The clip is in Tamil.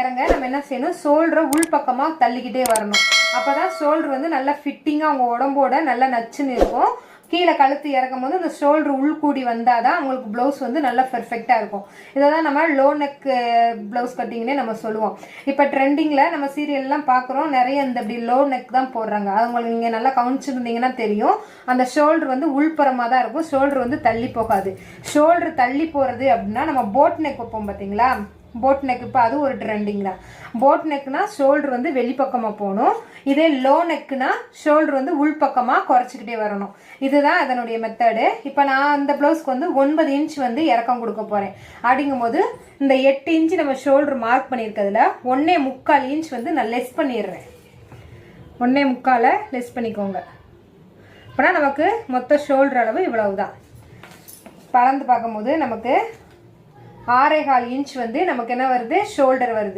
இறங்க நம்ம என்ன செய்யணும், ஷோல்டரை உள் பக்கமாக தள்ளிக்கிட்டே வரணும். அப்போ தான் ஷோல்டர் வந்து நல்லா ஃபிட்டிங்காக அவங்க உடம்போட நல்லா நச்சுன்னு இருக்கும். கீழே கழுத்து இறக்கும் போது இந்த ஷோல்டர் உள்கூடி வந்தால் தான் அவங்களுக்கு ப்ளவுஸ் வந்து நல்லா பெர்ஃபெக்டாக இருக்கும். இதை தான் நம்ம லோ நெக் ப்ளவுஸ் கட்டிங்னே நம்ம சொல்லுவோம். இப்போ ட்ரெண்டிங்கில் நம்ம சீரியல்லாம் பார்க்குறோம், நிறைய இந்த இப்படி லோ நெக் தான் போடுறாங்க. அது உங்களுக்கு நீங்கள் நல்லா கவனிச்சுருந்தீங்கன்னா தெரியும், அந்த ஷோல்டர் வந்து உள்புறமாக தான் இருக்கும், ஷோல்டர் வந்து தள்ளி போகாது. ஷோல்டர் தள்ளி போகிறது அப்படின்னா நம்ம போட் நெக் வைப்போம் பார்த்தீங்களா, போட் நெக். இப்போ அது ஒரு ட்ரெண்டிங் தான். போட் நெக்னா ஷோல்டர் வந்து வெளிப்பக்கமாக போகணும், இதே லோ நெக்குனா ஷோல்டர் வந்து உள்பக்கமாக குறைச்சிக்கிட்டே வரணும். இதுதான் அதனுடைய மெத்தடு. இப்போ நான் அந்த ப்ளவுஸ்க்கு வந்து 9 இன்ச் வந்து இறக்கம் கொடுக்க போகிறேன். அப்படிங்கும்போது இந்த 8 இன்ச்சு நம்ம ஷோல்டர் மார்க் பண்ணியிருக்கிறதுல 1.25 இன்ச் வந்து நான் லெஸ் பண்ணிடுறேன். 1.25 லெஸ் பண்ணிக்கோங்க. அப்போனா நமக்கு மொத்த ஷோல்டர் அளவு இவ்வளவு தான். பறந்து பார்க்கும்போது நமக்கு 6.25 இன்ச் வந்து நமக்கு என்ன வருது, ஷோல்டர் வருது.